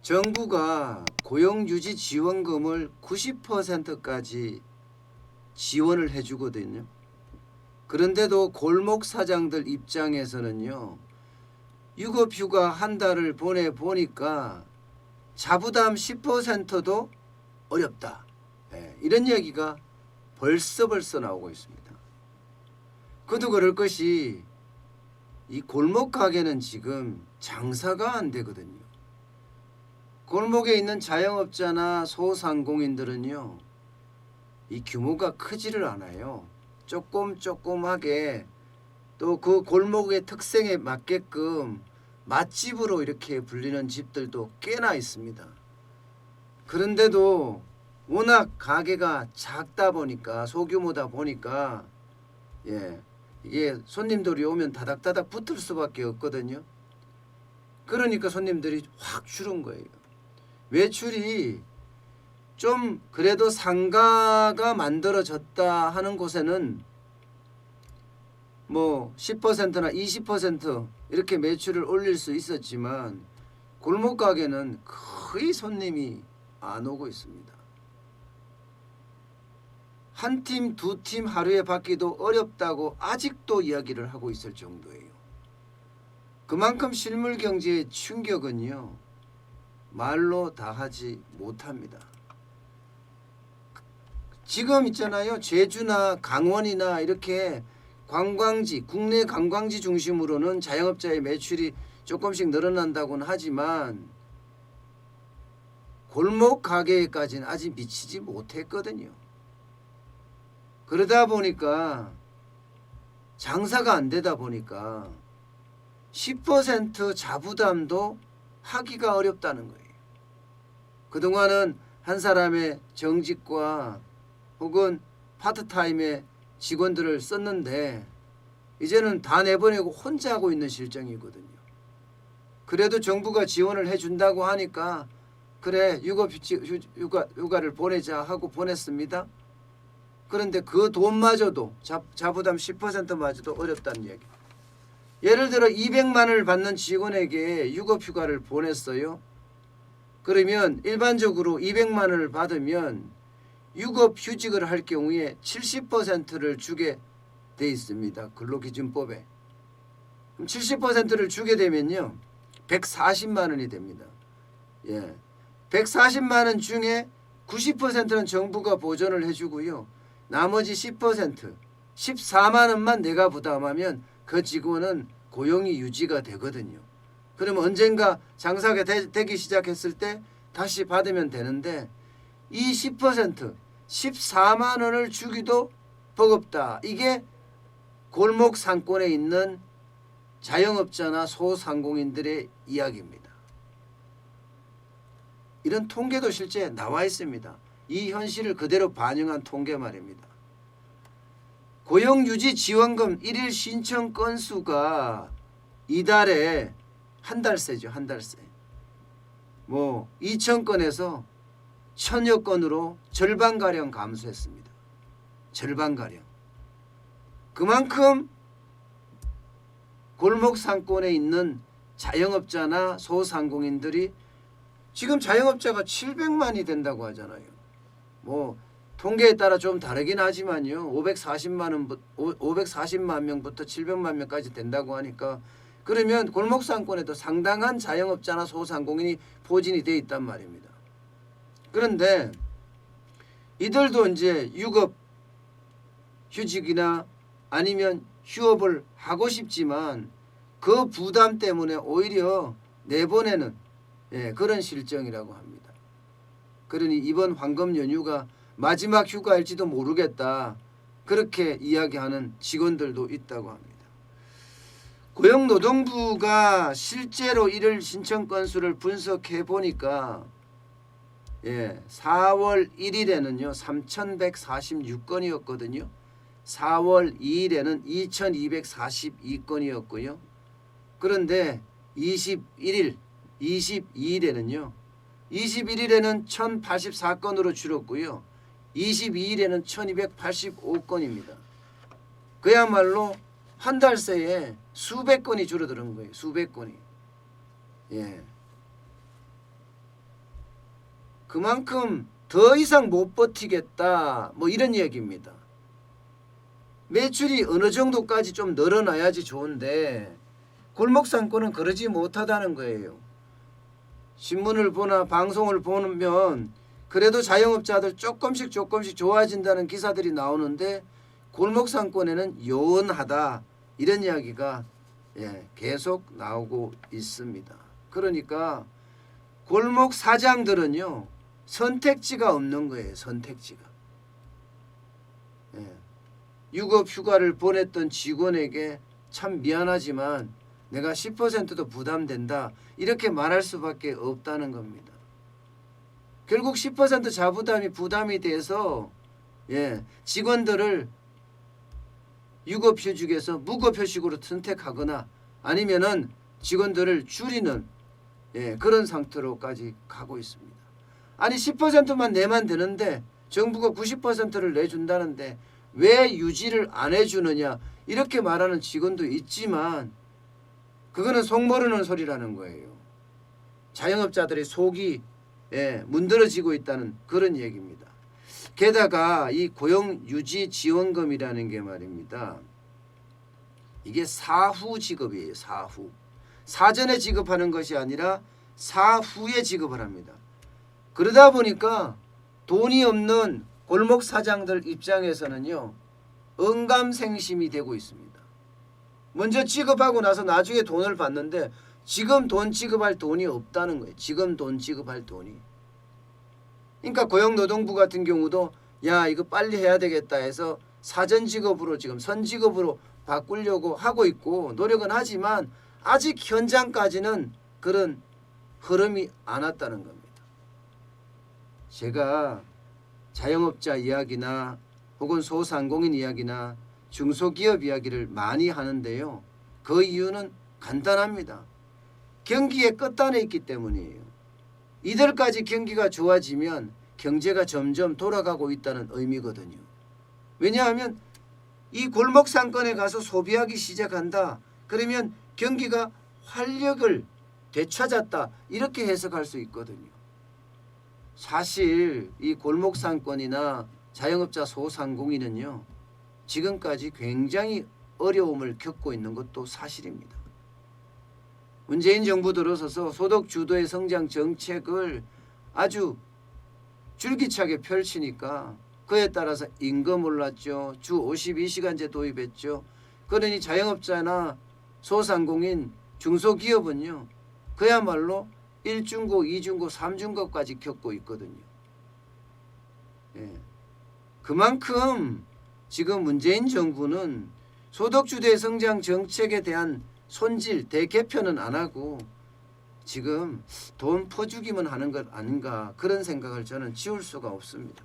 정부가 고용유지 지원금을 90%까지 지원을 해주거든요. 그런데도 골목 사장들 입장에서는요, 유급휴가 한 달을 보내보니까 자부담 10%도 어렵다. 이런 얘기가 벌써 나오고 있습니다. 그도 그럴 것이 이 골목 가게는 지금 장사가 안 되거든요. 골목에 있는 자영업자나 소상공인들은요, 이 규모가 크지를 않아요. 조금하게 또 그 골목의 특성에 맞게끔 맛집으로 이렇게 불리는 집들도 꽤나 있습니다. 그런데도 워낙 가게가 작다 보니까, 소규모다 보니까 이게 손님들이 오면 다닥다닥 붙을 수밖에 없거든요. 그러니까 손님들이 확 줄은 거예요. 매출이 좀 그래도 상가가 만들어졌다 하는 곳에는 뭐 10%나 20% 이렇게 매출을 올릴 수 있었지만 골목 가게는 거의 손님이 안 오고 있습니다. 한 팀, 두 팀 하루에 받기도 어렵다고 아직도 이야기를 하고 있을 정도예요. 그만큼 실물 경제의 충격은요, 말로 다 하지 못합니다. 지금 있잖아요. 제주나 강원이나 이렇게 관광지, 국내 관광지 중심으로는 자영업자의 매출이 조금씩 늘어난다고는 하지만 골목 가게까지는 아직 미치지 못했거든요. 그러다 보니까 장사가 안 되다 보니까 10% 자부담도 하기가 어렵다는 거예요. 그동안은 한 사람의 정직과 혹은 파트타임의 직원들을 썼는데 이제는 다 내보내고 혼자 하고 있는 실정이거든요. 그래도 정부가 지원을 해준다고 하니까 그래 휴가를 보내자 하고 보냈습니다. 그런데 그 돈마저도 자부담 10%마저도 어렵다는 얘기. 예를 들어 200만 원을 받는 직원에게 유급휴가를 보냈어요. 그러면 일반적으로 200만 원을 받으면 유급휴직을 할 경우에 70%를 주게 돼 있습니다. 근로기준법에. 그럼 70%를 주게 되면요, 140만 원이 됩니다. 140만 원 중에 90%는 정부가 보전을 해주고요. 나머지 10%, 14만 원만 내가 부담하면 그 직원은 고용이 유지가 되거든요. 그러면 언젠가 장사가 되기 시작했을 때 다시 받으면 되는데 이 10%, 14만 원을 주기도 버겁다. 이게 골목 상권에 있는 자영업자나 소상공인들의 이야기입니다. 이런 통계도 실제 나와 있습니다. 이 현실을 그대로 반영한 통계 말입니다. 고용유지 지원금 1일 신청 건수가 이달에 한 달새죠. 한 달새. 2,000건에서 1,000여 건으로 절반가량 감소했습니다. 절반가량. 그만큼 골목 상권에 있는 자영업자나 소상공인들이 지금 자영업자가 700만이 된다고 하잖아요. 통계에 따라 좀 다르긴 하지만요. 540만 명부터 700만 명까지 된다고 하니까 그러면 골목 상권에도 상당한 자영업자나 소상공인이 포진이 돼 있단 말입니다. 그런데 이들도 이제 유급 휴직이나 아니면 휴업을 하고 싶지만 그 부담 때문에 오히려 내보내는 그런 실정이라고 합니다. 그러니 이번 황금 연휴가 마지막 휴가일지도 모르겠다. 그렇게 이야기하는 직원들도 있다고 합니다. 고용노동부가 실제로 일일 신청 건수를 분석해 보니까 4월 1일에는요 3,146건이었거든요. 4월 2일에는 2,242건이었고요. 그런데 22일에는요 1,084건으로 줄었고요. 22일에는 1,285건입니다. 그야말로 한 달 새에 수백 건이 줄어드는 거예요. 수백 건이. 그만큼 더 이상 못 버티겠다 뭐 이런 얘기입니다. 매출이 어느 정도까지 좀 늘어나야지 좋은데 골목 상권은 그러지 못하다는 거예요. 신문을 보나 방송을 보면 그래도 자영업자들 조금씩 좋아진다는 기사들이 나오는데 골목 상권에는 요원하다 이런 이야기가 계속 나오고 있습니다. 그러니까 골목 사장들은요 선택지가 없는 거예요. 선택지가. 유급 휴가를 보냈던 직원에게 참 미안하지만 내가 10%도 부담된다 이렇게 말할 수밖에 없다는 겁니다. 결국 10% 자부담이 부담이 돼서 직원들을 유급휴직에서 무급휴직으로 선택하거나 아니면은 직원들을 줄이는 그런 상태로까지 가고 있습니다. 아니 10%만 내면 되는데 정부가 90%를 내준다는데 왜 유지를 안 해주느냐 이렇게 말하는 직원도 있지만 그거는 속 모르는 소리라는 거예요. 자영업자들의 속이 문드러지고 있다는 그런 얘기입니다. 게다가 이 고용유지지원금이라는 게 말입니다. 이게 사후 지급이에요. 사후. 사전에 지급하는 것이 아니라 사후에 지급을 합니다. 그러다 보니까 돈이 없는 골목 사장들 입장에서는요. 언감생심이 되고 있습니다. 먼저 지급하고 나서 나중에 돈을 받는데 지금 돈 지급할 돈이 없다는 거예요. 지금 돈 지급할 돈이. 그러니까 고용노동부 같은 경우도 야 이거 빨리 해야 되겠다 해서 사전 지급으로 지금 선지급으로 바꾸려고 하고 있고 노력은 하지만 아직 현장까지는 그런 흐름이 안 왔다는 겁니다. 제가 자영업자 이야기나 혹은 소상공인 이야기나 중소기업 이야기를 많이 하는데요. 그 이유는 간단합니다. 경기의 끝단에 있기 때문이에요. 이들까지 경기가 좋아지면 경제가 점점 돌아가고 있다는 의미거든요. 왜냐하면 이 골목 상권에 가서 소비하기 시작한다. 그러면 경기가 활력을 되찾았다. 이렇게 해석할 수 있거든요. 사실 이 골목 상권이나 자영업자 소상공인은요. 지금까지 굉장히 어려움을 겪고 있는 것도 사실입니다. 문재인 정부 들어서서 소득 주도의 성장 정책을 아주 줄기차게 펼치니까 그에 따라서 임금 올랐죠. 주 52시간제 도입했죠. 그러니 자영업자나 소상공인 중소기업은요. 그야말로 1중고, 2중고, 3중고까지 겪고 있거든요. 그만큼 지금 문재인 정부는 소득주도의 성장 정책에 대한 손질, 대개편은 안 하고 지금 돈 퍼주기만 하는 것 아닌가 그런 생각을 저는 지울 수가 없습니다.